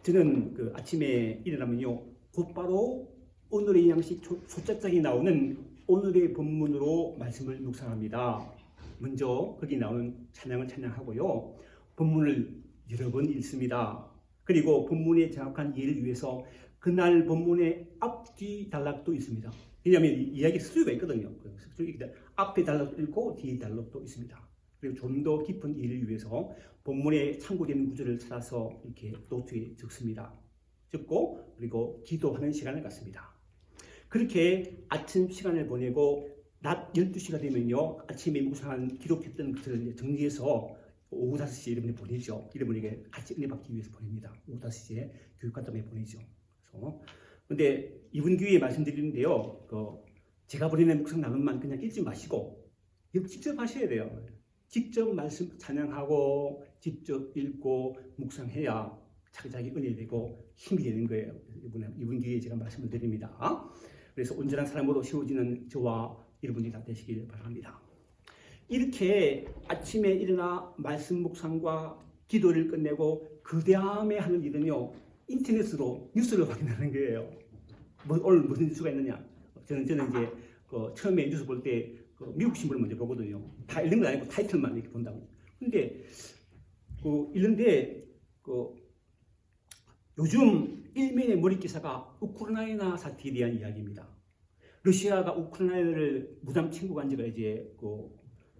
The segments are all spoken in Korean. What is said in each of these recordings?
저는 그 아침에 일어나면요, 곧바로 오늘의 양식 소짝장이 나오는 오늘의 본문으로 말씀을 묵상합니다. 먼저 거기 나오는 찬양을 찬양하고요, 본문을 여러 번 읽습니다. 그리고 본문의 정확한 이해를 위해서 그날 본문의 앞뒤 단락도 있습니다. 왜냐하면 이야기 스토리가 있거든요. 앞에 단락도 읽고 뒤에 단락도 있습니다. 그리고 좀 더 깊은 이해를 위해서 본문에 참고되는 구절을 찾아서 이렇게 노트에 적습니다. 적고 그리고 기도하는 시간을 갖습니다. 그렇게 아침 시간을 보내고 낮 12시가 되면요, 아침에 묵상한 기록했던 것들을 정리해서 오후 5시에 여러분이 보내죠. 여러분에게 같이 은혜 받기 위해서 보냅니다. 오후 5시에 교육과정에 보내죠. 그런데 이번 기회에 말씀드리는데요, 제가 보내는 묵상 나눔만 그냥 읽지 마시고 직접 하셔야 돼요. 직접 말씀 찬양하고 직접 읽고 묵상해야 자기 은혜 되고 힘이 되는 거예요. 이번 기회에 제가 말씀을 드립니다. 그래서 온전한 사람으로 세워지는 저와 여러분이 다 되시길 바랍니다. 이렇게 아침에 일어나 말씀 묵상과 기도를 끝내고 그 다음에 하는 일은요, 인터넷으로 뉴스를 확인하는 거예요. 오늘 무슨 뉴스가 있느냐. 저는 이제 처음에 뉴스 볼 때 미국 신문을 먼저 보거든요. 다 읽는 건 아니고 타이틀만 이렇게 본다고. 근데 읽는데 요즘 일면의 머리 기사가 우크라이나 사태에 대한 이야기입니다. 러시아가 우크라이나를 무장 침공한 지가 이제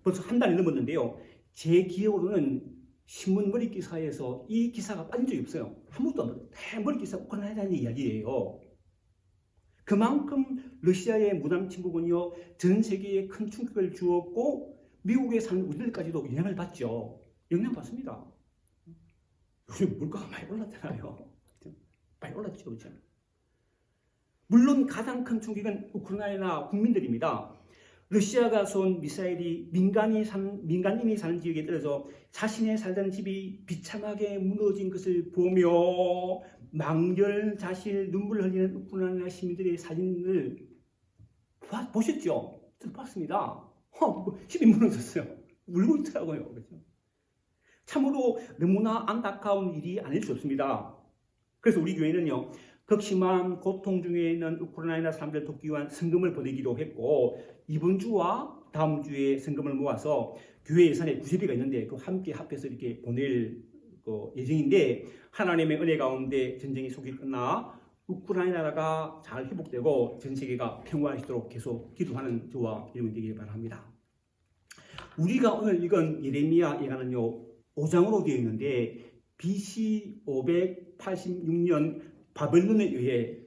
벌써 한 달이 넘었는데요. 제 기억으로는 신문 머리 기사에서 이 기사가 빠진 적이 없어요. 한 번도 안 빠졌어요. 다 머리 기사 우크라이나에 대한 이야기예요. 그만큼 러시아의 무장 침공은요, 전 세계에 큰 충격을 주었고 미국에 사는 우리들까지도 영향을 받죠. 영향 받습니다. 요즘 물가가 많이 올랐잖아요. 많이 올랐죠, 그렇죠? 물론 가장 큰 충격은 우크라이나 국민들입니다. 러시아가 쏜 미사일이 민간인이 사는 지역에 떨어져 자신의 살던 집이 비참하게 무너진 것을 보며 망절자실 눈물을 흘리는 우크라이나 시민들의 사진을 보셨죠? 저도 봤습니다. 집이 무너졌어요. 울고 있더라고요. 그렇죠? 참으로 너무나 안타까운 일이 아닐 수 없습니다. 그래서 우리 교회는요, 극심한 고통 중에 있는 우크라이나 사람들 돕기 위한 성금을 보내기로 했고, 이번 주와 다음 주에 성금을 모아서 교회 예산에 구제비가 있는데 그 함께 합해서 이렇게 보낼 예정인데, 하나님의 은혜 가운데 전쟁이 속히 끝나 우크라이나가 잘 회복되고 전 세계가 평화하시도록 계속 기도하는 저와 여러분 되기를 바랍니다. 우리가 오늘 읽은 예레미야 예가는요, 5장으로 되어 있는데 BC 586년 바벨론에 의해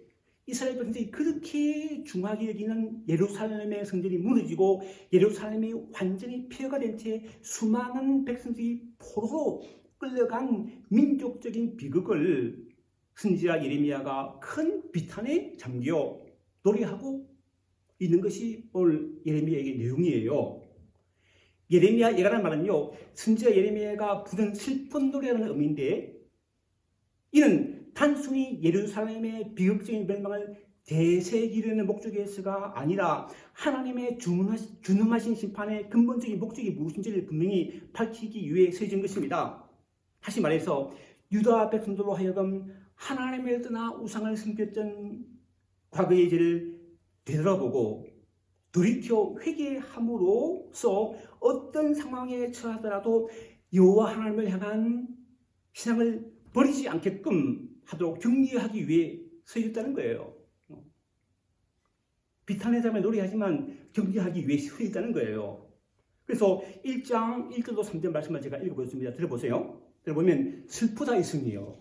이스라엘 백성들이 그렇게 중하게 여기는 예루살렘의 성전이 무너지고 예루살렘이 완전히 폐허가 된 채 수많은 백성들이 포로로 끌려간 민족적인 비극을 선지자 예레미야가 큰 비탄에 잠겨 노래하고 있는 것이 오늘 예레미야의 내용이에요. 예레미야 예가라는 말은요, 선지자 예레미야가 부른 슬픈 노래라는 의미인데, 이는 단순히 예루살렘의 비극적인 멸망을 되새기려는 목적에서가 아니라 하나님의 준엄하신 심판의 근본적인 목적이 무엇인지를 분명히 밝히기 위해 쓰여진 것입니다. 다시 말해서 유다 백성들로 하여금 하나님을 떠나 우상을 섬겼던 과거의 죄를 되돌아보고 돌이켜 회개함으로써 어떤 상황에 처하더라도 여호와 하나님을 향한 신앙을 버리지 않게끔 하도록 격려하기 위해 서있다는 거예요. 비탄의 삶에 노래하지만 격려하기 위해 서있다는 거예요. 그래서 1장 1절로 3절 말씀을 제가 읽어보겠습니다. 들어보세요. 들어보면 슬프다 이 성이요.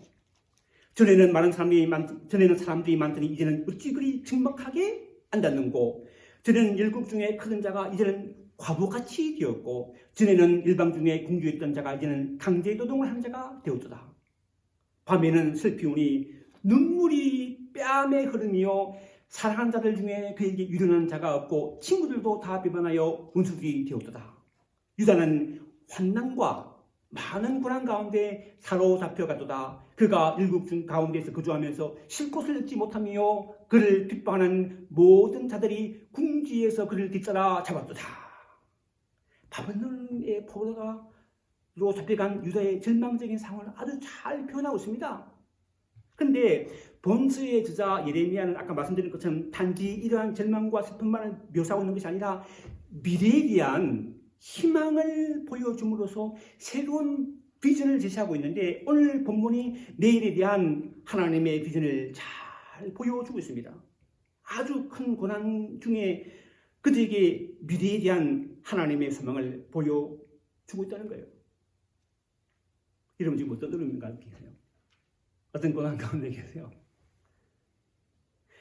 전에는 사람들이 많더니 이제는 어찌 그리 적막하게 앉았는고, 전에는 열국 중에 크던 자가 이제는 과부같이 되었고, 전에는 일방 중에 공주였던 자가 이제는 강제노동을 한 자가 되었도다. 밤에는 슬피우니 눈물이 뺨에 흐르며 사랑한 자들 중에 그에게 유련한 자가 없고 친구들도 다 배반하여 원수들이 되었도다. 유다는 환난과 많은 고난 가운데 사로잡혀가도다. 그가 일국 중 가운데서 거주하면서 쉴 곳을 얻지 못하며 그를 핍박하는 모든 자들이 궁지에서 그를 뒤따라 잡았도다. 바벨론의 포로로 잡혀간 유다의 절망적인 상황을 아주 잘 표현하고 있습니다. 근데 본서의 저자 예레미야는 아까 말씀드린 것처럼 단지 이러한 절망과 슬픔만을 묘사하고 있는 것이 아니라 미래에 대한 희망을 보여줌으로써 새로운 비전을 제시하고 있는데 오늘 본문이 내일에 대한 하나님의 비전을 잘 보여주고 있습니다. 아주 큰 고난 중에 그들에게 미래에 대한 하나님의 소망을 보여주고 있다는 거예요. 여러분 지금 어떤 어려움 가운데 계세요? 어떤 고난 가운데 계세요?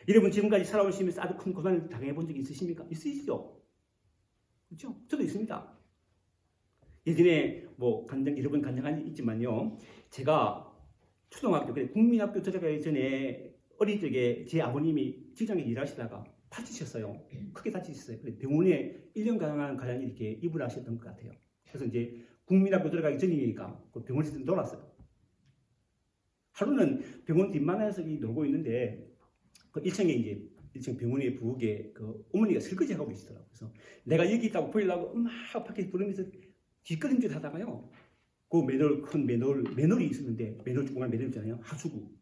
여러분 지금까지 살아오시면서 아주 큰 고난을 당해본 적이 있으십니까? 있으시죠? 그렇죠? 저도 있습니다. 예전에 뭐 여러 번 간증한 적 있지만요. 제가 초등학교, 국민학교 들어가기 전에 어릴 적에 제 아버님이 직장에 일하시다가 다치셨어요. 크게 다치셨어요. 병원에 1년간 가량이 이렇게 입을 하셨던 것 같아요. 그래서 이제 국민학교 들어가기 전이니까 병원에서 놀았어요. 하루는 병원 뒷마당에서 놀고 있는데 그 1층 병원의 부엌에 그 어머니가 설거지하고 계시더라고요. 그래서 내가 여기 있다고 보이려고 막 밖에 부르면서 뒷걸음질 하다가요. 그 맨홀이 있었는데 맨홀 뚜껑에 맨홀 있잖아요. 하수구.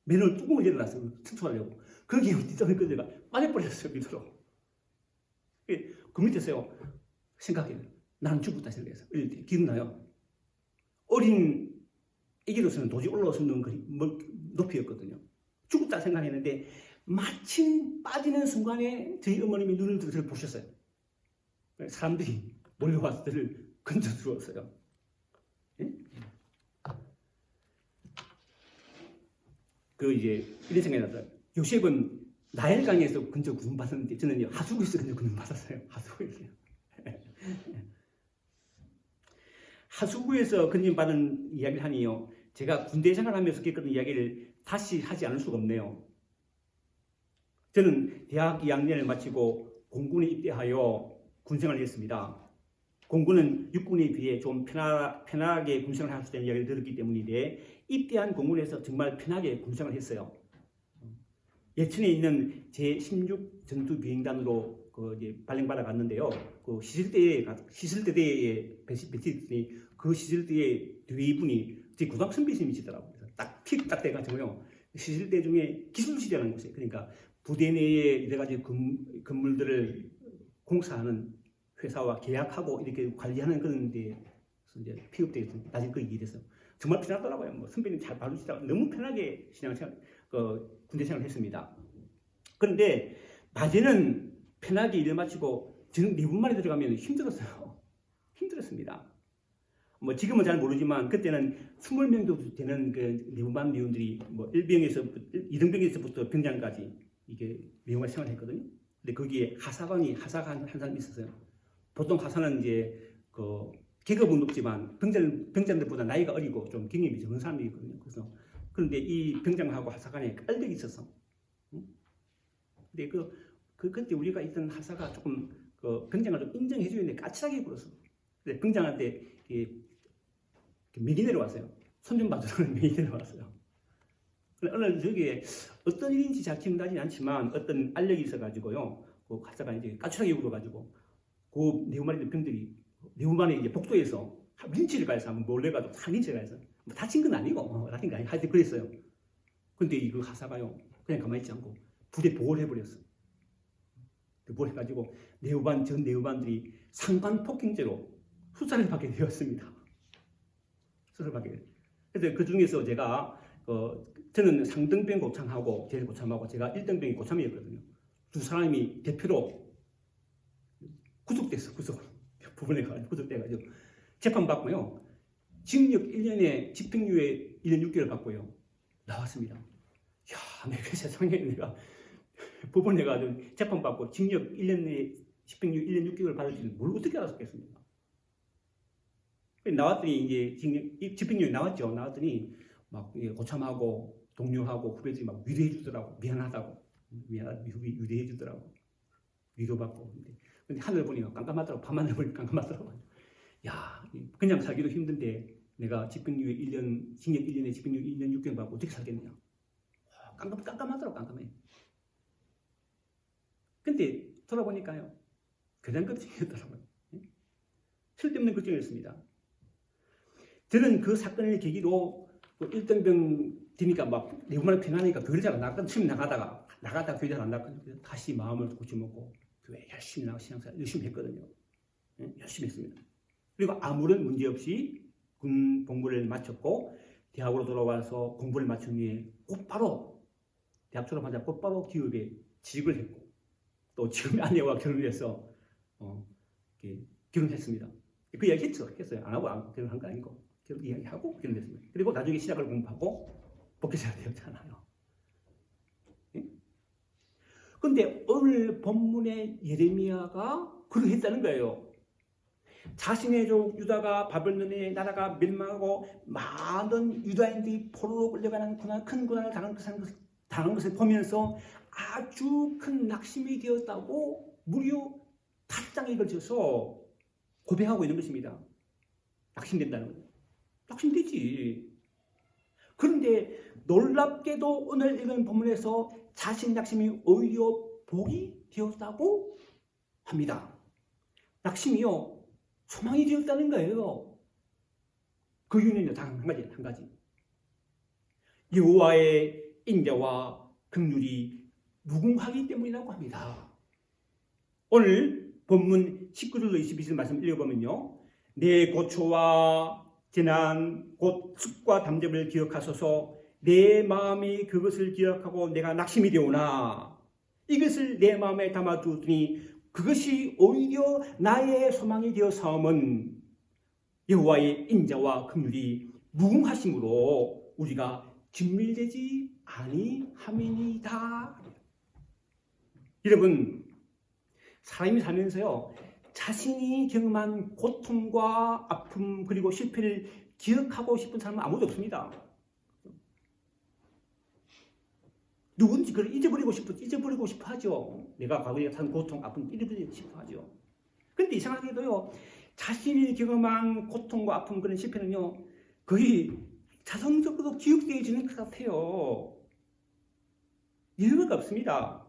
맨홀 뚜껑을 열어놨어요. 청소하려고. 거기에 뒷담을 끌다가 빠져버렸어요. 밑으로. 그 밑에서요. 생각해요. 나는 죽었다 생각해서. 어릴 때 기억나요? 어린 애기로서는 도저히 올라올 수 없는 높이였거든요. 죽었다 생각했는데 마침 빠지는 순간에 저희 어머님이 눈을 들어 저를 보셨어요. 사람들이 몰려와서 저를 건져 주었어요. 예? 이제 이런 생각이 났어요. 요셉은 나일강에서 건져 구원 받았는데 저는 하수구에서 건져 구원 받았어요. 하수구에서요. 하수구에서 건져 받은 이야기를 하니요. 제가 군대 생활하면서 겪었던 이야기를 다시 하지 않을 수가 없네요. 저는 대학 2학년을 마치고 공군에 입대하여 군생활을 했습니다. 공군은 육군에 비해 좀 편하게 군생활을 할 수 있다는 이야기를 들었기 때문인데 입대한 공군에서 정말 편하게 군생활을 했어요. 예천에 있는 제16 전투비행단으로 이제 발령받아 갔는데요. 그 시설대에 배치했더니 그 시설대에 뒤에 분이 제 고등학교 선배님이시더라고요. 딱 픽 딱 돼가지고요. 시설대 중에 기술실이라는 곳이에요. 그러니까 부대 내에 여러 가지 건물들을 공사하는 회사와 계약하고 이렇게 관리하는 그런 데서 이제 픽업되어 나중에 그 일이 돼서 정말 편하더라고요. 뭐 선배님 잘 봐주시다가 너무 편하게 군대 생활을 했습니다. 그런데 낮에는 편하게 일을 마치고 저는 4분 만에 들어가면 힘들었어요. 힘들었습니다. 뭐 지금은 잘 모르지만 그때는 20명도 되는 그 내부반 미원들이 뭐 2등병에서부터 병장까지 이게 미용을 생활했거든요. 근데 거기에 하사관 한 사람이 있었어요. 보통 하사는 이제 그 계급은 높지만 병장들보다 나이가 어리고 좀 경험이 적은 사람이거든요. 그래서 그런데 이 병장하고 하사관에 깔벽이 있었어. 근데 그때 우리가 있던 하사가 조금 그 병장을 좀 인정해줘야 되는데 까칠하게 굴었어. 근데 병장한테 명이 내려왔어요. 손 좀 봐주라는 명이 내려왔어요. 어느 저기에 어떤 일인지 잘 기억나진 않지만 어떤 알력이 있어가지고요. 그 하사가 이제 까칠하게 굴어가지고 그 네오마리 병들이 네오마리 이제 복도에서 린치를 가해서 한번 몰래가지고 다 린치를 가해서 뭐 다친 건 아니고 다친 거 아니고 하여튼 그랬어요. 근데 이 그 하사가요 그냥 가만히 있지 않고 부대 보호를 해버렸어. 보호를 해가지고 전 네오반들이 상관폭행죄로 수사를 받게 되었습니다. 수사를 받게 되었어요. 그래서 그 중에서 제가 저는 상등병 고참하고 제일 고참하고 제가 1등병이 고참이었거든요. 두 사람이 대표로 구속됐어. 부분에 가지고 구속돼가지고 재판받고요. 징역 1년에 집행유예 1년 6개월 받고요. 나왔습니다. 야, 내가 세상에 내가 법원에 가지고 재판받고 징역 1년에 집행유예 1년 6개월 받을 줄은 뭘 어떻게 알았겠습니까? 나왔더니 이제 집행유예 나왔죠. 나왔더니 막 고참하고 동료하고 후배들이 막 위로해 주더라고. 미안하다고. 위로해 주더라고. 위로받고. 근데 하늘 보니까 깜깜하더라고. 밤하늘 보니까 깜깜하더라고. 야, 그냥 살기도 힘든데 내가 집행유예 1년, 징역 1년에 집행유예 1년 6개월 받고 어떻게 살겠냐. 깜깜하더라고. 깜깜해. 근데 돌아보니까요. 그냥 걱정이었더라고요. 쓸데없는 걱정이었습니다. 저는 그 사건을 계기로 1등병 되니까 막 얼마나 편하니까 교회 잘 안 나갔다 처음 나가다가 교회 잘 안 나갔거든요. 다시 마음을 고쳐먹고 교회 열심히 나가 신앙생활 열심히 했거든요. 열심히 했습니다. 그리고 아무런 문제 없이 군 복무를 마쳤고 대학으로 돌아와서 공부를 마친 후에 곧바로 대학 졸업하자 곧바로 기업에 취직을 했고 또 지금 아내와 결혼을 해서 결혼했습니다. 그 이야기 했어요. 안 하고 결혼한 거 아니고 결혼 이야기하고 결혼했습니다. 그리고 나중에 신학을 공부하고 복귀자가 되었잖아요. 그런데 오늘 본문의 예레미야가 그러했다는 거예요. 자신의 족 유다가 바벨론의 나라가 멸망하고 많은 유다인들이 포로로 끌려가는 큰 고난을 당한 것을 보면서 아주 큰 낙심이 되었다고 무려 8장에 걸쳐서 고백하고 있는 것입니다. 낙심된다는 거예요. 낙심되지. 그런데 놀랍게도 오늘 읽은 본문에서 자신 낙심이 오히려 복이 되었다고 합니다. 낙심이요 소망이 되었다는 거예요. 그 이유는요 한 가지. 여호와의 인자와 긍휼이 무궁하기 때문이라고 합니다. 오늘 본문 19절로 22절 말씀 읽어보면요. 내 고초와 재난 곧 습과 담력을 기억하소서. 내 마음이 그것을 기억하고 내가 낙심이 되오나 이것을 내 마음에 담아두더니 그것이 오히려 나의 소망이 되어 사옴은 여호와의 인자와 긍휼이 무궁하심으로 우리가 진밀되지 아니함이니이다. 여러분 사람이 살면서요 자신이 경험한 고통과 아픔 그리고 실패를 기억하고 싶은 사람은 아무도 없습니다. 누군지 그걸 잊어버리고 싶어 하죠. 내가 과거에 산 고통, 아픔 잊어버리고 싶어 하죠. 그런데 이상하게도요 자신이 경험한 고통과 아픔 그런 실패는요 거의 자동적으로 기억되어지는 것 같아요. 이유가 없습니다.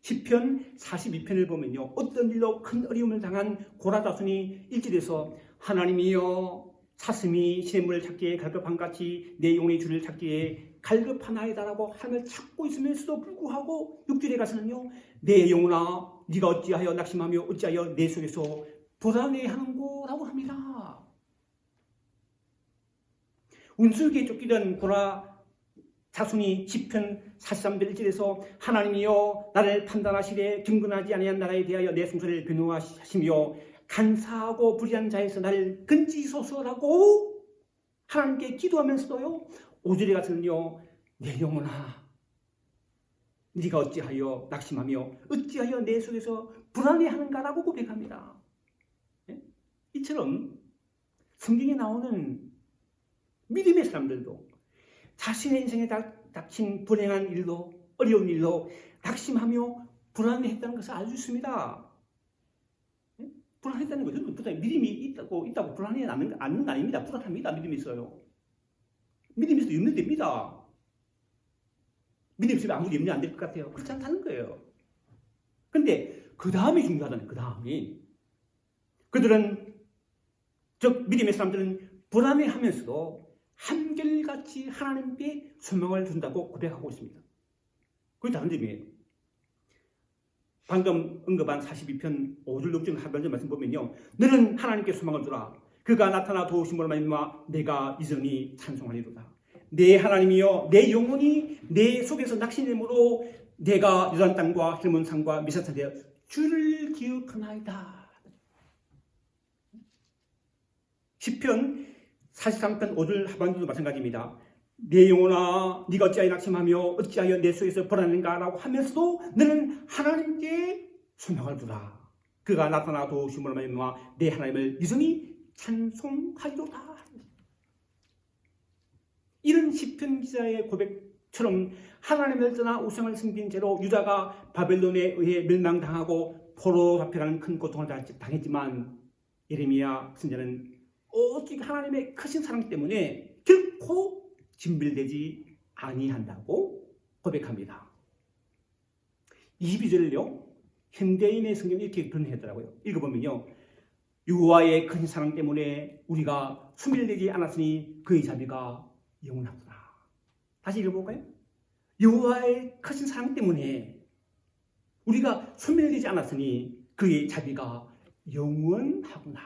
시편 42편을 보면요 어떤 일로 큰 어려움을 당한 고라다손이 1절에서 하나님이여 사슴이 샘물을 찾기에 갈급함같이 내 영혼의 주를 찾기에 갈급하나이다라고 하나님을 찾고 있으면서도 불구하고 6절에 가서는요 내 영혼아 네가 어찌하여 낙심하며 어찌하여 내 속에서 불안해하는고라고 합니다. 운수에게 쫓기던 고라 자손이 시편 43편 1절에서 하나님이여 나를 판단하시되 경건하지 아니한 나라에 대하여 내 송사를 변호하시며 간사하고 불의한 자에서 나를 건지소서라고 하나님께 기도하면서도요 5절에 가서는요 내 영혼아 네가 어찌하여 낙심하며 어찌하여 내 속에서 불안해하는가라고 고백합니다. 이처럼 성경에 나오는 믿음의 사람들도 자신의 인생에 닥친 불행한 일로 어려운 일로 낙심하며 불안해했다는 것을 알 수 있습니다. 불안했다는 거죠. 믿음이 있다고 불안해 않는 거 아닙니다. 불안합니다. 믿음이 있어요. 믿음이 있어도 염려됩니다. 믿음이 있으면 아무도 염려 안 될 것 같아요. 그렇지 않다는 거예요. 그런데 그 다음이 중요하다는 그 다음이 그들은 즉 믿음의 사람들은 불안해하면서도 한결같이 하나님께 소망을 둔다고 고백하고 있습니다. 그게 다른 점이에요. 방금 언급한 42편 5절 6절 하반절 말씀 보면요. 너는 하나님께 소망을 두라. 그가 나타나 도우심으로 말미암아 내가 이전히 찬송하리로다. 내 하나님이여 내 영혼이 내 속에서 낙심됨으로 내가 유단 땅과 헬몬 산과 미사탄 되어 주를 기억하나이다. 시편 43편 5절 하반절도 마찬가지입니다. 내 영혼아 네가 어찌하여 낙심하며 어찌하여 내 속에서 불안한가 라고 하면서도 너는 하나님께 소망을 두라. 그가 나타나 도우심으로 말미암아 내 하나님을 유성히 찬송하리로다. 이런 시편 기자의 고백처럼 하나님을 떠나 우상을 섬긴 채로 유다가 바벨론에 의해 멸망당하고 포로 잡혀가는 큰 고통을 당했지만 예레미야 선지자는 오직 하나님의 크신 사랑 때문에 결코 진빌되지 아니한다고 고백합니다. 이 비절을요 현대인의 성경이 이렇게 표현했더라고요. 읽어보면요 여호와의 큰 사랑 때문에 우리가 수밀되지 않았으니 그의 자비가 영원하구나. 다시 읽어볼까요? 여호와의 크신 사랑 때문에 우리가 소멸되지 않았으니 그의 자비가 영원하구나.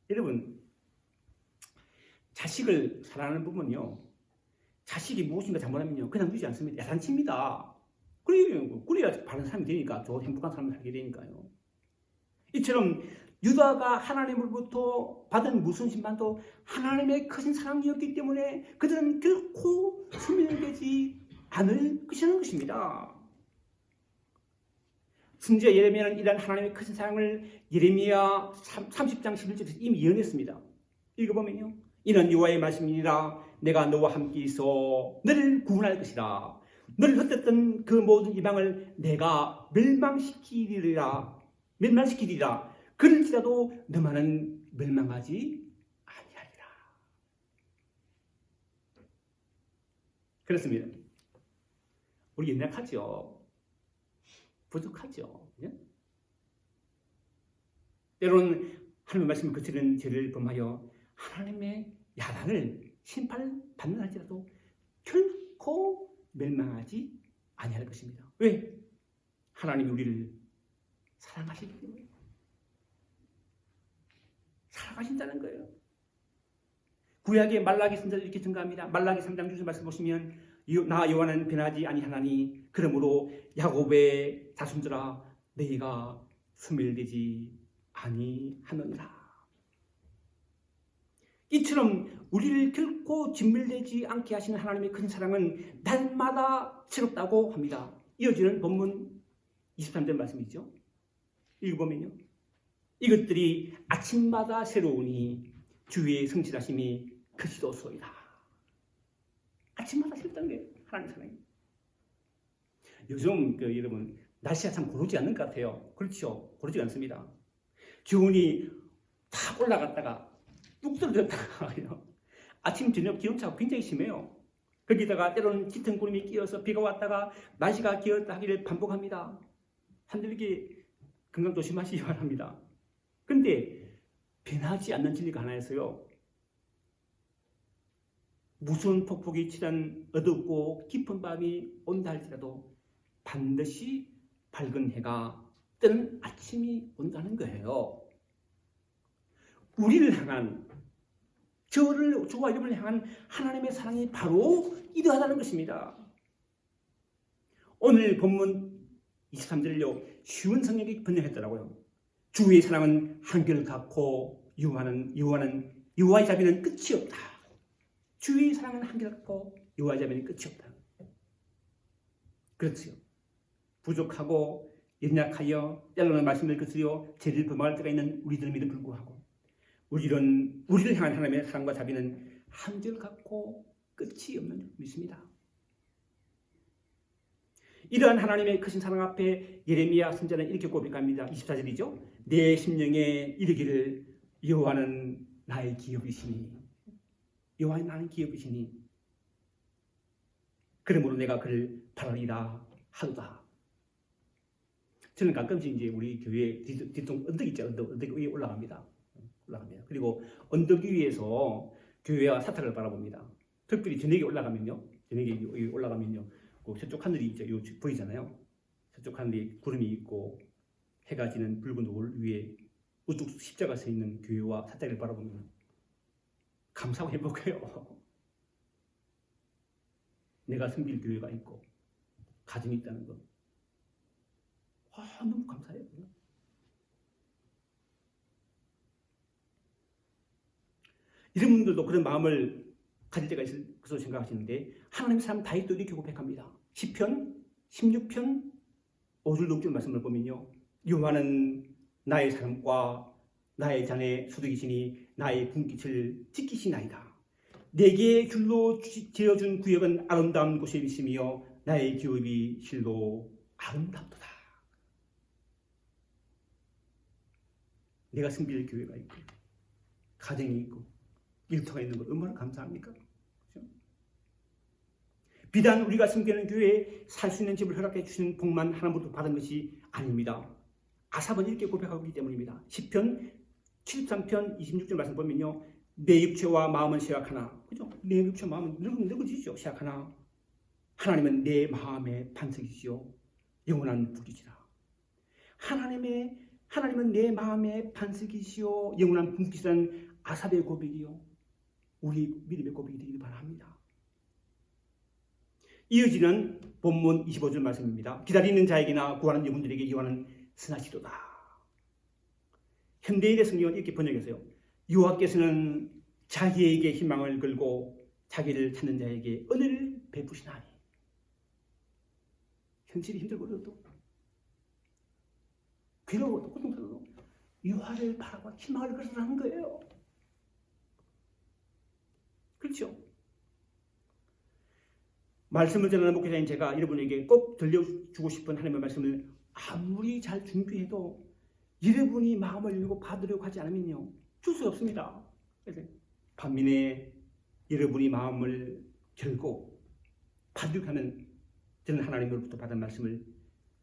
여러분, 자식을 사랑하는 부분은요, 자식이 무엇인가 잘못하면요 그냥 두지 않습니다. 야단칩니다. 그래야 바른 사람이 되니까, 저 행복한 사람을 살게 되니까요. 이처럼 유다가 하나님으로부터 받은 무슨 심판도 하나님의 크신 사랑이었기 때문에 그들은 결코 소멸되지 않을 것이라는 것입니다. 심지어 예레미야는 이러한 하나님의 크신 사랑을 예레미야 30장 11절에서 이미 예언했습니다. 읽어보면요, 이는 여호와의 말씀이니라. 내가 너와 함께 있어 너를 구원할 것이라. 너를 흩었던 그 모든 이방을 내가 멸망시키리라. 그럴지라도 너만은 멸망하지 아니하리라. 그렇습니다. 우리 연약하죠. 부족하죠. 예? 때로는 하나님의 말씀을 거스르는 죄를 범하여 하나님의 야단을 심판받는 할지라도 결코 멸망하지 아니할 것입니다. 왜? 하나님이 우리를 사랑하시기 때문에. 사랑하신다는 거예요. 구약의 말라기 선지자도 이렇게 증가합니다. 말라기 3장 6절 말씀 보시면 나 여호와는 변하지 아니하나니 그러므로 야곱의 자손들아 너희가 소멸되지 아니하느니라. 이처럼 우리를 결코 진멸되지 않게 하시는 하나님의 큰 사랑은 날마다 새롭다고 합니다. 이어지는 본문 23절 말씀이죠. 읽어보면요, 이것들이 아침마다 새로우니 주의 성실하심이 크시도소이다. 아침마다 새롭다는 게 하나님의 사랑이. 요즘 여러분 날씨가 참 고르지 않는 것 같아요. 그렇죠? 고르지 않습니다. 기온이 탁 올라갔다가 뚝 떨어졌다가 아침 저녁 기온차가 굉장히 심해요. 거기다가 때로는 짙은 구름이 끼어서 비가 왔다가 날씨가 기었다 하기를 반복합니다. 한들기 건강 조심하시기 바랍니다. 그런데 변하지 않는 진리가 하나 있어요. 무슨 폭풍이 치란 어둡고 깊은 밤이 온다 할지라도 반드시 밝은 해가 뜨는 아침이 온다는 거예요. 우리를 향한, 저와 여러분을 향한 하나님의 사랑이 바로 이러하다는 것입니다. 오늘 본문 23절을요 쉬운 성경이 번역했더라고요. 주의 사랑은 한결같고 여호와의 자비는 끝이 없다. 주의 사랑은 한결같고 여호와의 자비는 끝이 없다. 그렇지요. 부족하고 연약하여 때로는 말씀을 거스려 죄를 범할 때가 있는 우리들임에도 불구하고 우리를 향한 하나님의 사랑과 자비는 한결같고 끝이 없는 줄 믿습니다. 이러한 하나님의 크신 사랑 앞에 예레미야 선지자는 이렇게 고백합니다. 24절이죠. 내 심령에 이르기를 여호와는 나의 기업이시니 여호와는 나의 기업이시니 그러므로 내가 그를 바라리라 하도다. 저는 가끔씩 이제 우리 교회 뒤쪽 언덕 있죠. 언덕 위에 올라갑니다. 그리고 언덕 위에서 교회와 사찰을 바라봅니다. 특별히 저녁에 올라가면요. 저쪽 하늘이 있죠. 보이잖아요. 저쪽 하늘이 구름이 있고 해가 지는 붉은 노을 위에 우뚝 십자가 서 있는 교회와 사찰을 바라보면 감사하고 행복해요. 내가 섬길 교회가 있고 가정이 있다는 거. 너무 감사해요. 이런 분들도 그런 마음을 가질 때가 있을 것으로 생각하시는데 하나님의 사람 다윗도 이렇게 고백합니다. 시편 16편 5절 6절 말씀을 보면요. 여호와는 나의 사랑과 나의 잔의 소득이시니 나의 분깃을 지키시나이다. 내게 귤로 지어준 구역은 아름다운 곳에 있으며 나의 기업이 실로 아름답도다. 내가 섬길 교회가 있고 가정이 있고 일터가 있는 것 얼마나 감사합니까? 그렇죠? 비단 우리가 섬기는 교회에 살 수 있는 집을 허락해 주시는 복만 하나부터 받은 것이 아닙니다. 아삽은 이렇게 고백하고 있기 때문입니다. 시편 73편 26절 말씀 보면요. 내 육체와 마음은 쇠약하나, 그죠? 내 육체와 마음은 늙어지죠. 쇠약하나 하나님은 내 마음의 반석이시요 영원한 불이시라. 하나님은 내 마음의 반석이시요 영원한 불이시라는 아삽의 고백이요 우리 믿음의 고백이 되기를 바랍니다. 이어지는 본문 25절 말씀입니다. 기다리는 자에게나 구하는 영혼들에게 여호와는 선하시도다. 현대인의 성경은 이렇게 번역했어요. 여호와께서는 자기에게 희망을 걸고 자기를 찾는 자에게 은혜를 베푸시나니. 현실이 힘들고도 괴로워도 고통스러워도 여호와를 바라고 희망을 걸으라는 거예요. 그렇죠? 말씀을 전하는 목회자인 제가 여러분에게 꼭 들려주고 싶은 하나님의 말씀을 아무리 잘 준비해도 여러분이 마음을 열고 받으려고 하지 않으면요 줄 수 없습니다. 그래서 반면에 여러분이 마음을 열고 받으려고 하면 저는 하나님으로부터 받은 말씀을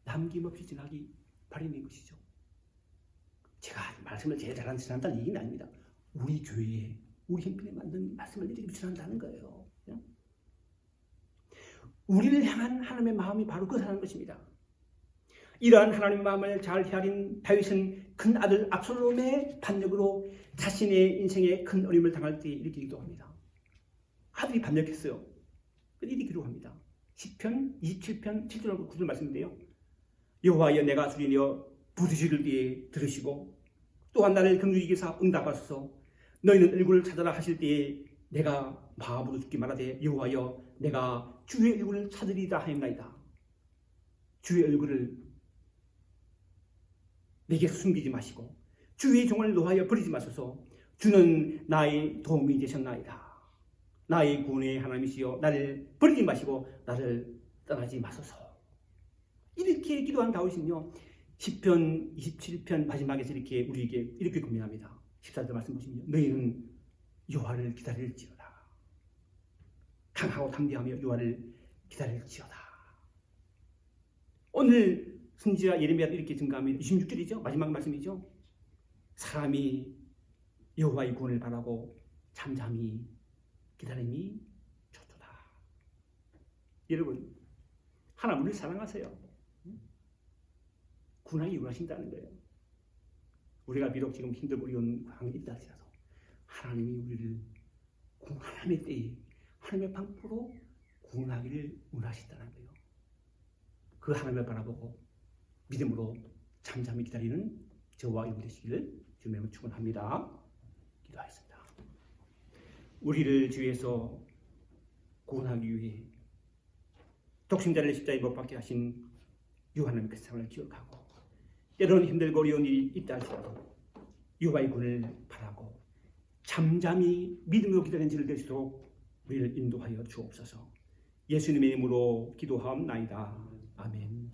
남김없이 전하기 바라는 것이죠. 제가 말씀을 제일 전한다는 얘기는 아닙니다. 우리 교회에 우리 형편에 맞는 말씀을 이렇게 전한다는 거예요. 우리를 향한 하나님의 마음이 바로 그렇다는 것입니다. 이러한 하나님의 마음을 잘 헤아린 다윗은 큰 아들 압살롬의 반역으로 자신의 인생에 큰 어려움을 당할 때 이렇게 기도합니다. 아들이 반역했어요. 이렇게 기도합니다. 시편 27편 7절 9절 말씀인데요. 여호와여 내가 소리내어 부르짖을 때에 들으시고 또한 나를 긍휼히 여기사 응답하소서. 너희는 얼굴을 찾아라 하실 때에 내가 마음으로 죽기 말하되 여호와여 내가 주의 얼굴을 찾으리다 하였나이다. 주의 얼굴을 내게서 숨기지 마시고 주의 종을 노하여 버리지 마소서. 주는 나의 도움이 되셨나이다. 나의 구원의 하나님이시여 나를 버리지 마시고 나를 떠나지 마소서. 이렇게 기도한 다윗은요 시편 27편 마지막에서 이렇게 우리에게 이렇게 고민합니다. 14절 말씀 보시면 너희는 여호와를 기다릴지어다. 강하고 담대하며 여호와를 기다릴지어다. 오늘 선지자 예레미야도 이렇게 증가하면 26절이죠. 마지막 말씀이죠. 사람이 여호와의 구원을 바라고 잠잠히 기다림이 좋도다. 여러분 하나님 우리를 사랑하세요. 구원하기 원하신다는 거예요. 우리가 비록 지금 힘들고 어려운 상황이 있다 할지라도 하나님이 우리를 하나님의 때에 하나님의 방법으로 구원하기를 원하신다는 거예요. 그 하나님을 바라보고 믿음으로 잠잠히 기다리는 저와 여러분 되시기를 주님의 축원합니다. 기도하겠습니다. 우리를 주에서 구원하기 위해 독생자를 십자가에 못 박게 하신 유 하나님의 그 사랑을 기억하고 때로는 힘들고 어려운 일이 있다 할지라도 여호와의 구원을 바라고 잠잠히 믿음으로 기다리는 저를 될 수 있도록 우리를 인도하여 주옵소서. 예수님의 이름으로 기도하옵나이다. 아멘.